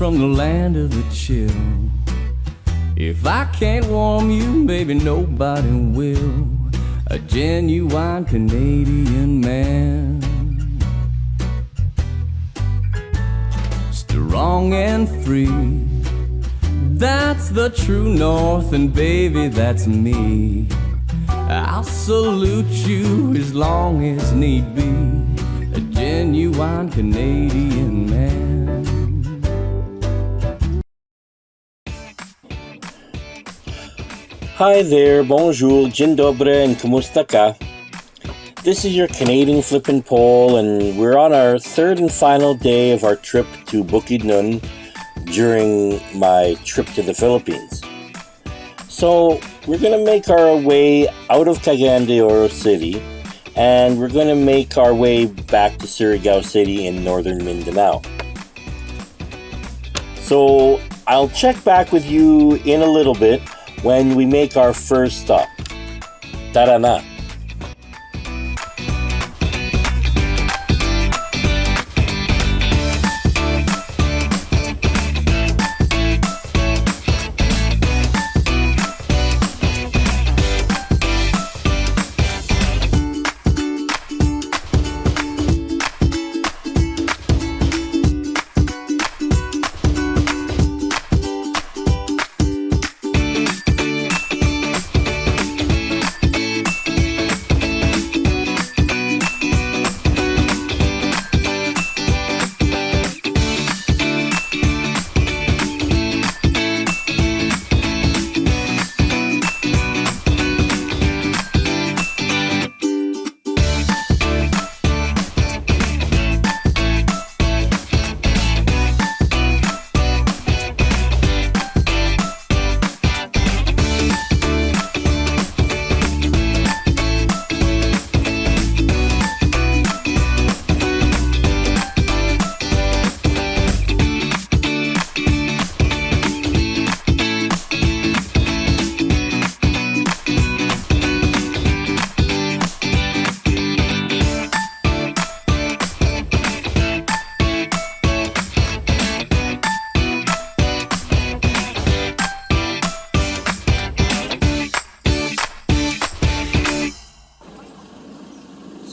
from the land of the chill. If I can't warm you, baby, nobody will. A genuine Canadian man, strong and free. That's the true North, and baby, that's me. I'll salute you as long as need be. A genuine Canadian man. Hi there, bonjour, dzień dobry, and kumusta ka? This is your Canadian Flippin' Pole, and we're on our third and final day of our trip to Bukidnon during my trip to the Philippines. So we're going to make our way out of Cagayan City, and we're going to make our way back to Surigao City in northern Mindanao. So I'll check back with you in a little bit when we make our first stop. Tara na!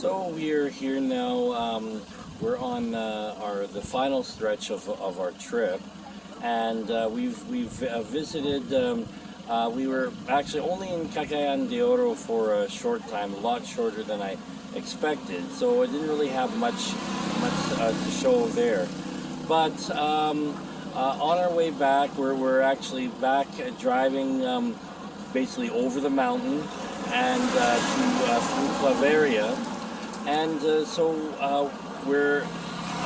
So we're here now. We're on the final stretch of our trip, and we've visited. We were actually only in Cagayan de Oro for a short time, a lot shorter than I expected. So I didn't really have much to show there. But on our way back, we're actually back driving basically over the mountain and through Claveria. And so we're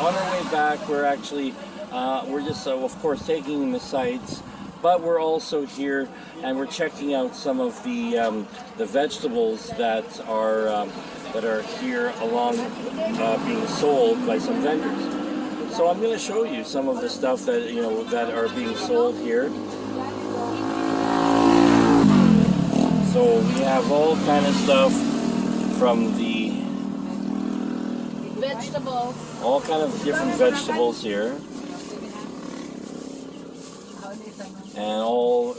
on our way back. We're actually we're just of course taking in the sights, but we're also here and we're checking out some of the vegetables that are here along being sold by some vendors. So I'm going to show you some of the stuff that that are being sold here. So we have all kind of stuff from the vegetables. All kind of different vegetables here, and all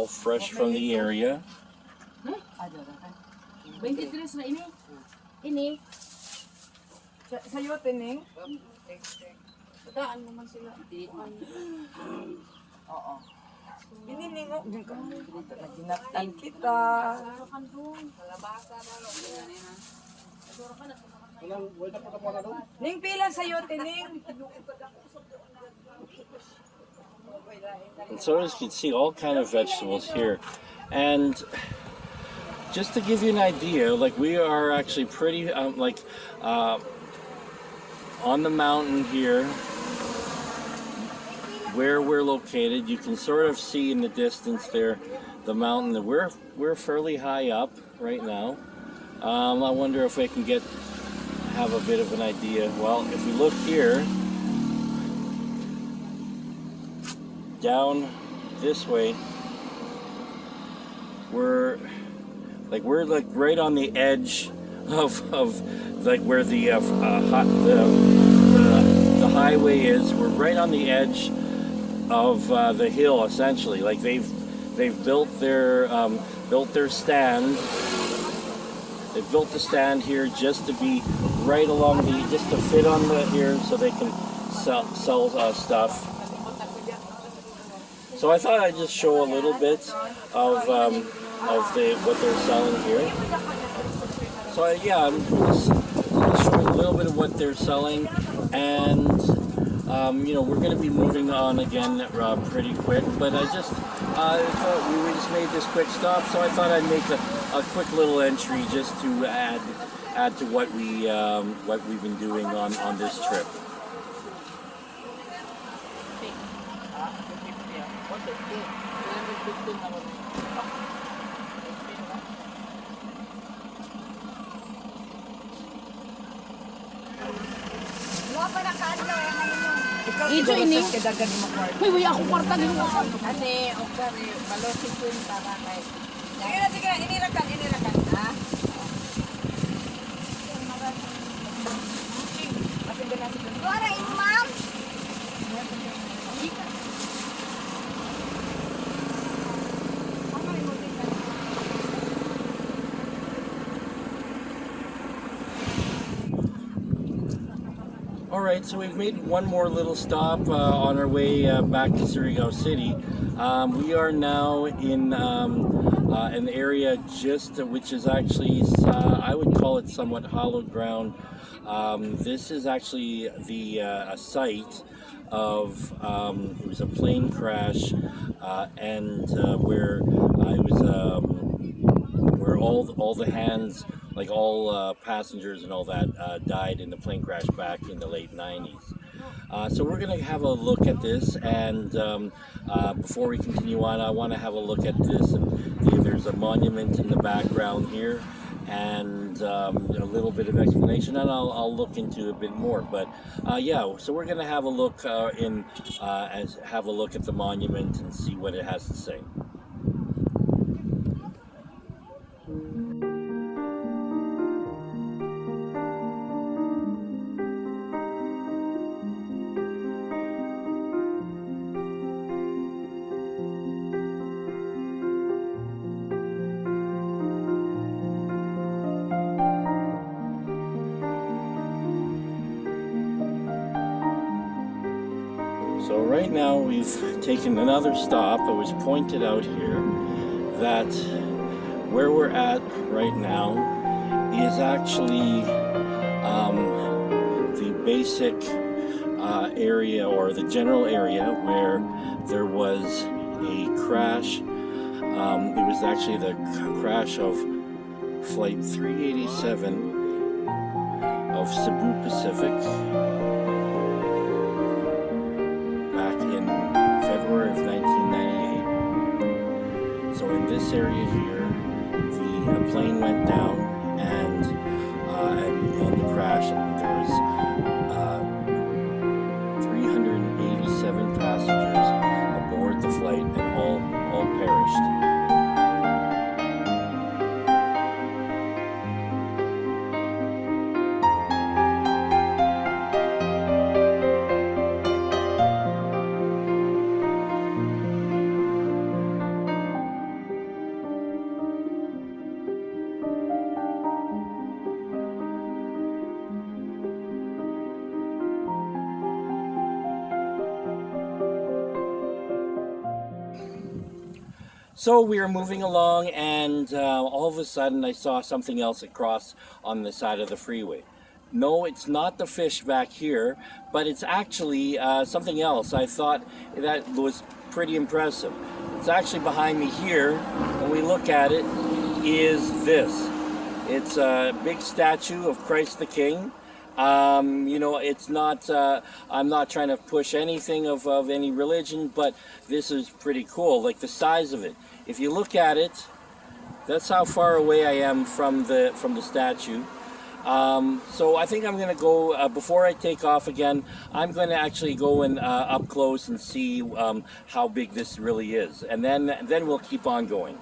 fresh from the area. Ini. Sa'yo, tining? Daan mo man sila. Oo. Ininingo. Naginatan kita. Ning pila sa'yo, tining? And so as you can see, all kind of vegetables here. And just to give you an idea, like we are actually pretty on the mountain here where we're located. You can sort of see in the distance there the mountain. We're fairly high up right now. I wonder if I can have a bit of an idea. Well, if we look here down this way, we're right on the edge of like where the highway is. We're right on the edge of the hill, essentially. Like they've built their stand. They've built the stand here just to be right along just to fit on the here, so they can sell stuff. So I thought I'd just show a little bit of what they're selling here. So yeah, I'm just showing a little bit of what they're selling, and you know, we're going to be moving on again pretty quick. But I just thought we just made this quick stop, so I thought I'd make a quick little entry just to add to what we've been doing on this trip. Ijo ini. Kadagan mo kwarta. Uy, ako kwarta din mo. Kasi, okay, balosin ko yung para kay... Sige na, inirakan, ha? Suara, imam! Alright, so we've made one more little stop on our way back to Surigao City. We are now in an area which is actually, I would call it somewhat hallowed ground. This is actually a site of, it was a plane crash, and where all the hands, like all passengers and all that, died in the plane crash back in the late 90s. So we're going to have a look at this, and before we continue on, I want to have a look at this. And there's a monument in the background here, and a little bit of explanation, and I'll look into a bit more. But yeah, so we're going to have a look have a look at the monument and see what it has to say. So right now we've taken another stop. It was pointed out here that where we're at right now is actually the basic area, or the general area, where there was a crash. It was actually the crash of Flight 387 of Cebu Pacific back in February of 1998. So in this area here, the plane went down, and on the crash, there was 387 passengers aboard the flight, and all perished. So we were moving along, and all of a sudden I saw something else across on the side of the freeway. No, it's not the fish back here, but it's actually something else. I thought that was pretty impressive. It's actually behind me here. When we look at it, is this. It's a big statue of Christ the King. You know, it's not, I'm not trying to push anything of any religion, but this is pretty cool, like the size of it. If you look at it, that's how far away I am from the statue. So I think I'm going to go, before I take off again, I'm going to actually go up close and see how big this really is. And then we'll keep on going.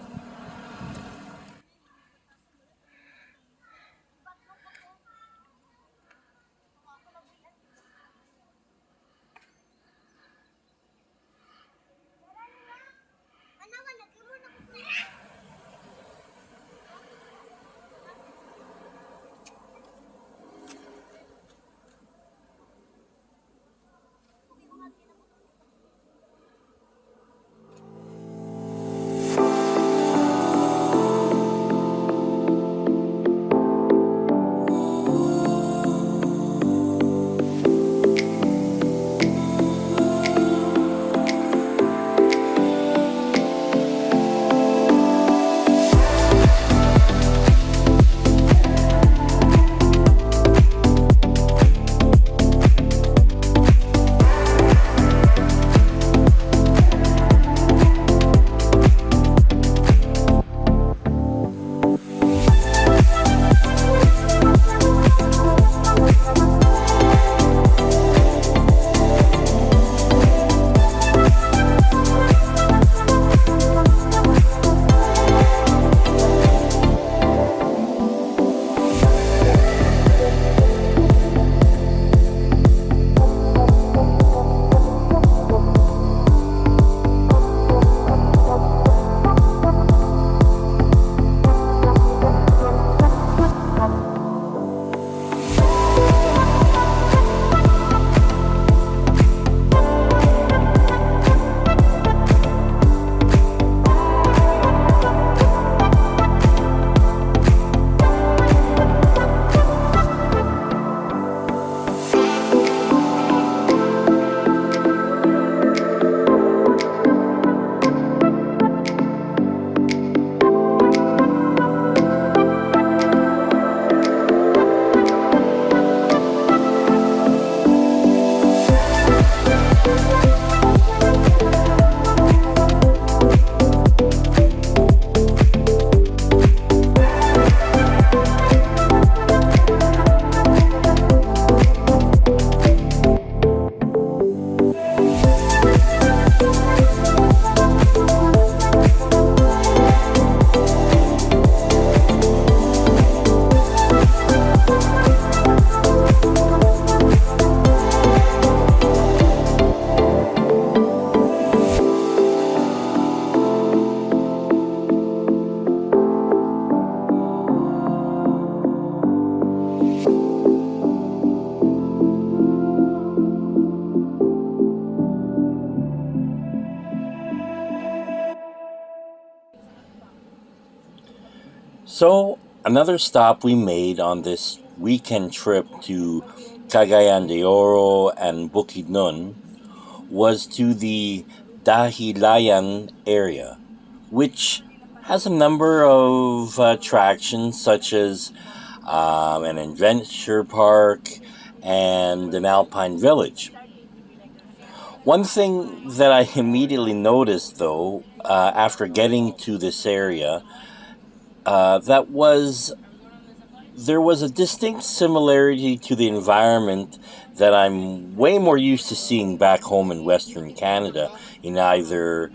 So, another stop we made on this weekend trip to Cagayan de Oro and Bukidnon was to the Dahilayan area, which has a number of attractions such as an adventure park and an alpine village. One thing that I immediately noticed, though, after getting to this area, that was there was a distinct similarity to the environment that I'm way more used to seeing back home in Western Canada, in either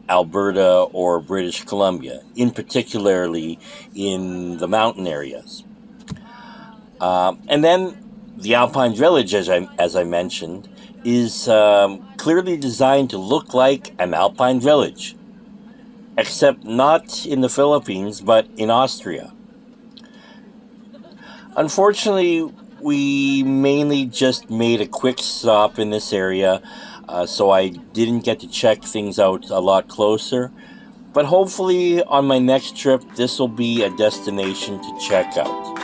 Alberta or British Columbia, in particularly in the mountain areas. And then the Alpine Village, as I mentioned, is clearly designed to look like an Alpine Village, except not in the Philippines, but in Austria. Unfortunately, we mainly just made a quick stop in this area, so I didn't get to check things out a lot closer. But hopefully, on my next trip, this will be a destination to check out.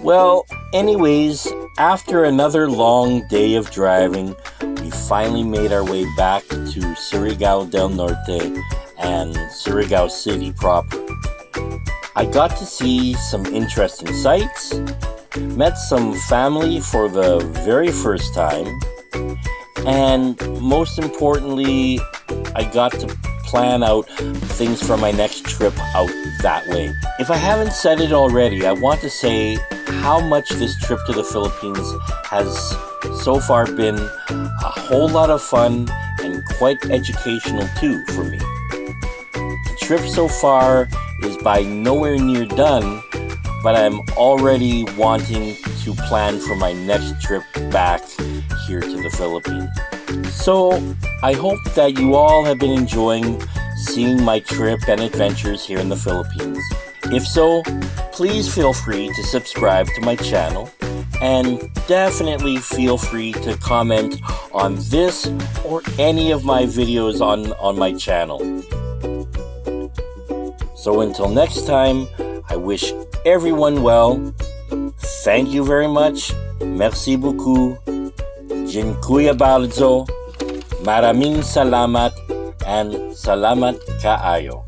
Well, anyways, after another long day of driving, we finally made our way back to Surigao del Norte and Surigao City proper. I got to see some interesting sights, met some family for the very first time, And most importantly, I got to plan out things for my next trip out that way. If I haven't said it already, I want to say how much this trip to the Philippines has so far been a whole lot of fun and quite educational too for me. The trip so far is by nowhere near done, but I'm already wanting to plan for my next trip back here to the Philippines. So I hope that you all have been enjoying seeing my trip and adventures here in the Philippines. If so, please feel free to subscribe to my channel, and definitely feel free to comment on this or any of my videos on my channel. So until next time, I wish everyone well. Thank you very much. Merci beaucoup. Dziękuję bardzo. Maraming salamat and salamat kaayo.